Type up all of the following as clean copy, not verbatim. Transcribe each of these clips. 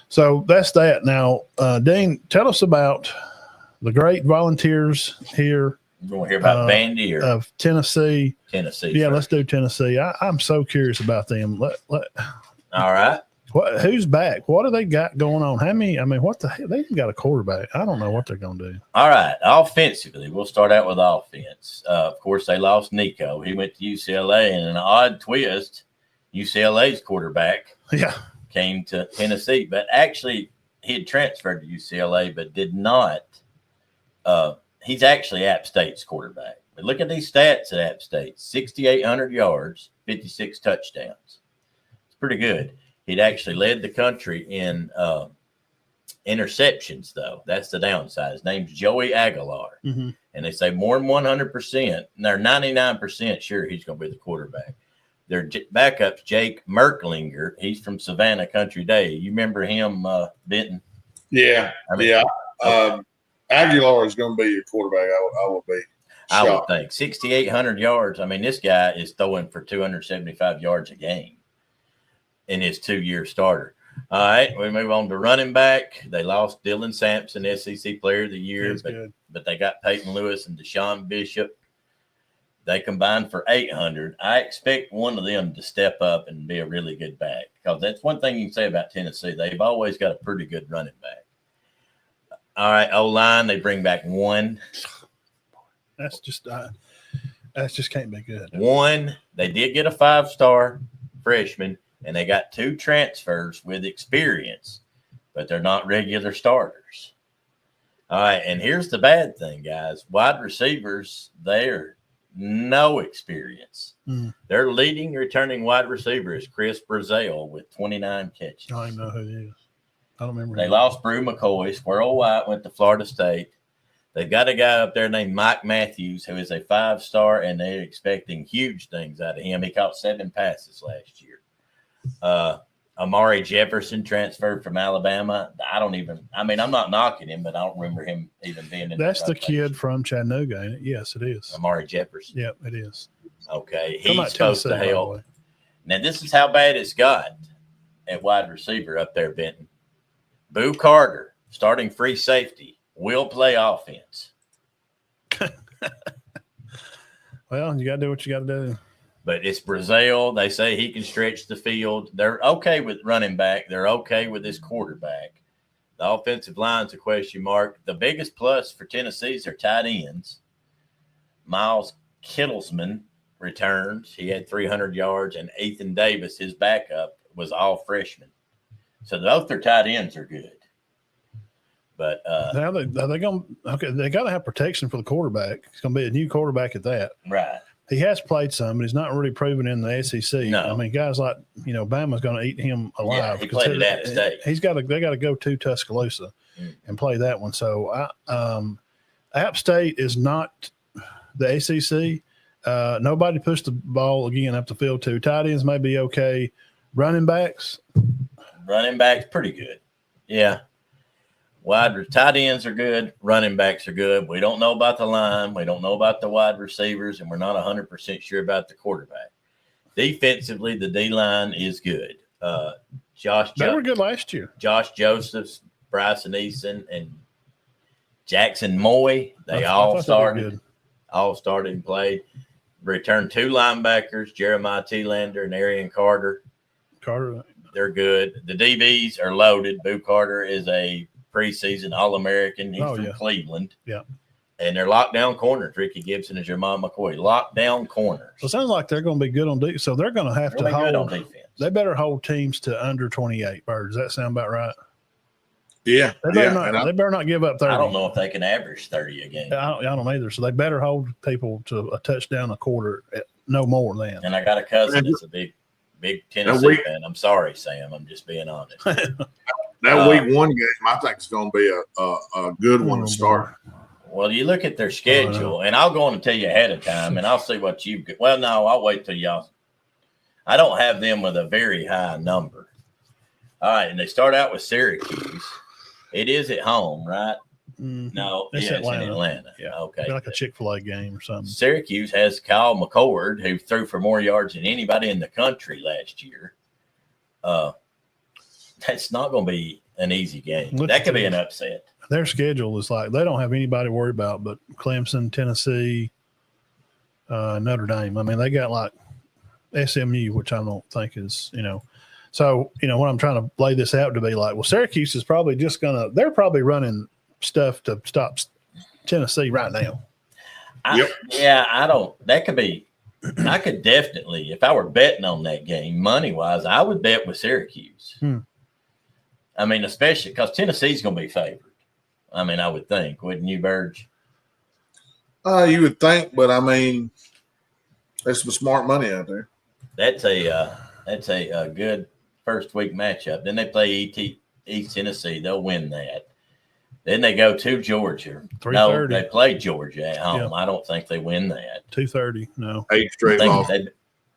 So that's that. Now, Dean, tell us about the great volunteers here. We're going to hear about Vandy of Tennessee. Tennessee. Yeah, first. let's do Tennessee. I'm so curious about them. All right. Who's back? What do they got going on? How many? I mean, what the hell? They even got a quarterback. I don't know what they're going to do. All right. Offensively, we'll start out with offense. Of course, they lost Nico. He went to UCLA, and an odd twist, UCLA's quarterback came to Tennessee. But actually, he had transferred to UCLA, but did not. He's actually App State's quarterback. But look at these stats at App State: 6,800 yards, 56 touchdowns. It's pretty good. He'd actually led the country in interceptions, though. That's the downside. His name's Joey Aguilar. Mm-hmm. And they say more than 100%, and they're 99% sure he's going to be the quarterback. Their backup's Jake Merklinger. He's from Savannah Country Day. You remember him, Benton? Yeah. Aguilar is going to be your quarterback. I will be shocked. I would think. 6,800 yards. I mean, this guy is throwing for 275 yards a game in his 2-year starter. All right, we move on to running back. They lost Dylan Sampson, SEC Player of the Year, but they got Peyton Lewis and Deshaun Bishop. They combined for 800. I expect one of them to step up and be a really good back, because that's one thing you can say about Tennessee. They've always got a pretty good running back. All right, O-line, they bring back one. That's just can't be good. One, they did get a 5-star freshman, and they got 2 transfers with experience, but they're not regular starters. All right, and here's the bad thing, guys. Wide receivers, they're no experience. Their leading returning wide receiver is Chris Brazile with 29 catches. I don't even know who he is. I don't remember. They lost Brew McCoy. Squirrel White went to Florida State. They've got a guy up there named Mike Matthews, who is a 5-star, and they're expecting huge things out of him. He caught 7 passes last year. Amari Jefferson transferred from Alabama. I'm not knocking him, but I don't remember him even being in. That's the kid from Chattanooga, ain't it? Yes, it is. Amari Jefferson. Yep, it is. Okay. He's supposed to help. Now, this is how bad it's got at wide receiver up there, Benton. Boo Carter, starting free safety, will play offense. Well, you got to do what you got to do. But it's Brazil. They say he can stretch the field. They're okay with running back. They're okay with his quarterback. The offensive line's a question mark. The biggest plus for Tennessee is their tight ends. Miles Kittlesman returns. He had 300 yards, and Ethan Davis, his backup, was all freshman. So both their tight ends are good. But now they going they got to have protection for the quarterback. It's going to be a new quarterback at that. Right. He has played some, but he's not really proven in the SEC. No. I mean, guys like, Bama's going to eat him alive. Yeah, he played at App State. They got to go to Tuscaloosa and play that one. So App State is not the SEC. Nobody pushed the ball again up the field too. Tight ends may be okay. Running backs, pretty good. Yeah. Tight ends are good. Running backs are good. We don't know about the line. We don't know about the wide receivers, and we're not 100% sure about the quarterback. Defensively, the D-line is good. They were good last year. Josh Josephs, Bryson Eason, and Jackson Moy, they all started and played. Returned 2 linebackers, Jeremiah Thielander and Arian Carter. They're good. The DBs are loaded. Boo Carter is a preseason All-American. He's from Cleveland. Yeah. And they're lockdown corners. Ricky Gibson and Jermon McCoy. Lockdown corners. So it sounds like they're going to be good on defense. So they're going to have to hold on defense. They better hold teams to under 28 birds. Does that sound about right? Yeah. They better not give up 30. I don't know if they can average 30 a game. I don't either. So they better hold people to a touchdown a quarter, no more than. And I got a cousin that's a big Tennessee fan. I'm sorry, Sam. I'm just being honest. That week 1 game, I think it's going to be a good one to start. Well, you look at their schedule, and I'll go on and tell you ahead of time, and I'll see what you've got. Well, no, I'll wait till y'all. I don't have them with a very high number. All right, and they start out with Syracuse. It is at home, right? Mm-hmm. No, it's in Atlanta. Yeah, okay. Like a Chick-fil-A game or something. Syracuse has Kyle McCord, who threw for more yards than anybody in the country last year. That's not going to be an easy game. Look That at could be an this. upset. Their schedule is like they don't have anybody to worry about but Clemson, Tennessee, Notre Dame. I mean, they got like SMU, which I don't think is, So, what I'm trying to lay this out to be like, well, Syracuse is probably just they're probably running stuff to stop Tennessee right now. That could be. I could definitely, if I were betting on that game, money-wise, I would bet with Syracuse. I mean, especially because Tennessee's going to be favored. I mean, I would think, wouldn't you, Burge? You would think, but I mean, there's some smart money out there. That's a good first week matchup. Then they play East Tennessee. They'll win that. Then they go to Georgia. No, they play Georgia at home. Yeah. I don't think they win that. 2:30. No. 8 straight losses.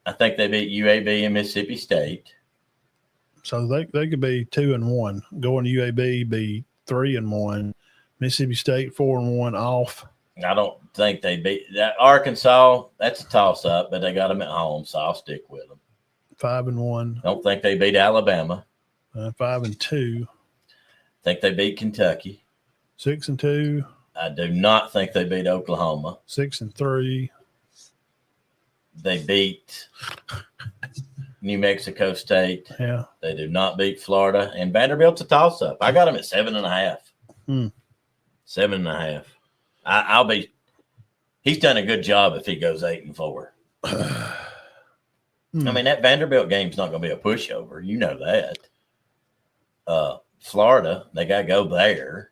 I think they beat UAB and Mississippi State. So they could be 2-1. Going to UAB be 3-1. Mississippi State 4-1 off. I don't think they beat that Arkansas. That's a toss-up, but they got them at home, so I'll stick with them. 5-1. Don't think they beat Alabama. 5-2. Think they beat Kentucky. 6-2. I do not think they beat Oklahoma. 6-3. They beat New Mexico State. Yeah. They do not beat Florida. And Vanderbilt's a toss-up. I got them at 7.5. 7.5. I'll be – he's done a good job if he goes 8-4. I mean, that Vanderbilt game's not going to be a pushover. You know that. Florida, they got to go there.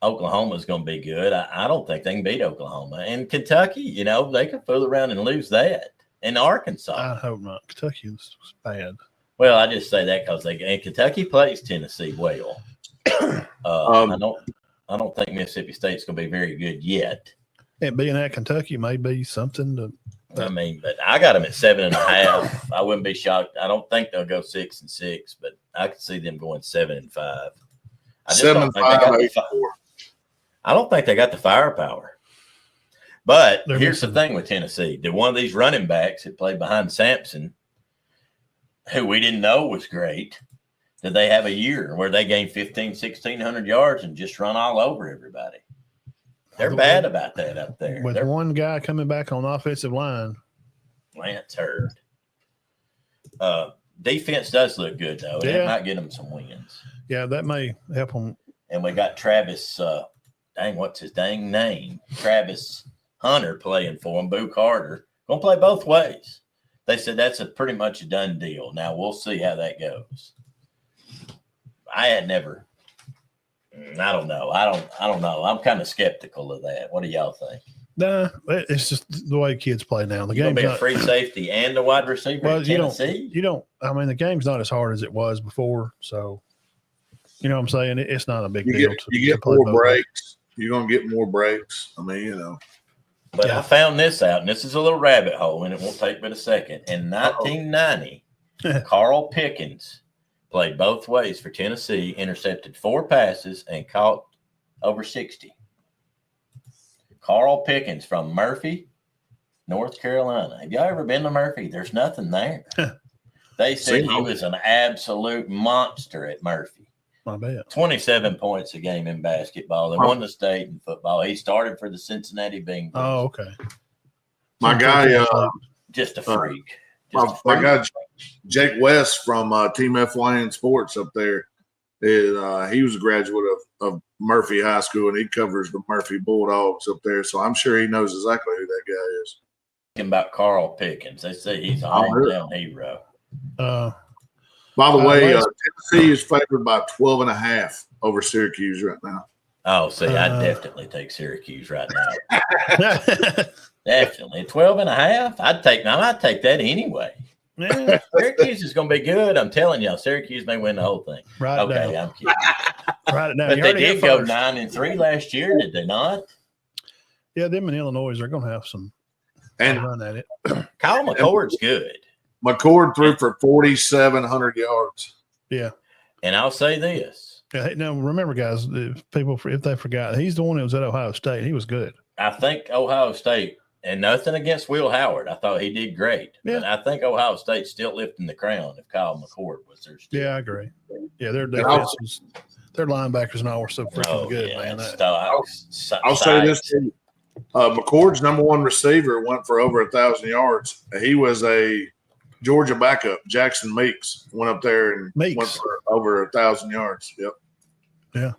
Oklahoma's going to be good. I don't think they can beat Oklahoma. And Kentucky, they could fool around and lose that. And Arkansas. I hope not. Kentucky was bad. Well, I just say that because Kentucky plays Tennessee well. I don't think Mississippi State's going to be very good yet. And being at Kentucky may be something to. I mean, but I got them at 7.5. I wouldn't be shocked. I don't think they'll go 6-6, but I could see them going 7-5. I don't think they got the firepower. But here's the thing with Tennessee. Did one of these running backs that played behind Sampson, who we didn't know was great, did they have a year where they gained 1,600 yards and just run all over everybody? They're bad about that up there. With one guy coming back on the offensive line. Lance Hurd. Defense does look good, though. Yeah. It might get them some wins. Yeah, that may help them. And we got Travis, what's his dang name? Travis Hunter playing for him, Boo Carter. Going to play both ways. They said that's pretty much a done deal. Now, we'll see how that goes. I had never – I don't know. I don't know. I'm kind of skeptical of that. What do y'all think? Nah, it's just the way kids play now. The game's be a free safety and a wide receiver. Well, you don't. I mean, the game's not as hard as it was before. So, you know what I'm saying? It's not a big deal. You get more breaks. You're gonna get more breaks. I mean, But I found this out, and this is a little rabbit hole, and it won't take but a second. In 1990, Carl Pickens played both ways for Tennessee, intercepted 4 passes, and caught over 60. Carl Pickens from Murphy, North Carolina. Have y'all ever been to Murphy? There's nothing there. They said he was an absolute monster at Murphy. I bet. 27 points a game in basketball. They won the state in football. He started for the Cincinnati Bengals. Oh, okay. My guy, just a freak. My guy, Jake West from Team F Lion Sports up there, he was a graduate of Murphy High School, and he covers the Murphy Bulldogs up there. So I'm sure he knows exactly who that guy is. Thinking about Carl Pickens, they say he's a hometown hero. By the way, Tennessee is favored by 12.5 over Syracuse right now. Oh, see, I'd definitely take Syracuse right now. Definitely 12.5. I'd take that anyway. Yeah. Syracuse is going to be good. I'm telling y'all, Syracuse may win the whole thing. Right. Okay, I'm kidding. Right now, but they did go 9-3 last year, did they not? Yeah, them in Illinois are going to have some run at it. Kyle McCord's good. McCord threw for 4,700 yards. Yeah. And I'll say this. Yeah, now, remember, guys, if they forgot, he's the one that was at Ohio State. He was good. I think Ohio State And nothing against Will Howard. I thought he did great. Yeah. But I think Ohio State's still lifting the crown if Kyle McCord was there still. Yeah, I agree. Yeah, their defense was, their linebackers and all were so freaking good, man. I'll say this too. McCord's number one receiver went for over 1,000 yards. He was a Georgia backup. Jackson Meeks went up there and went for over 1,000 yards. Yep. Yeah.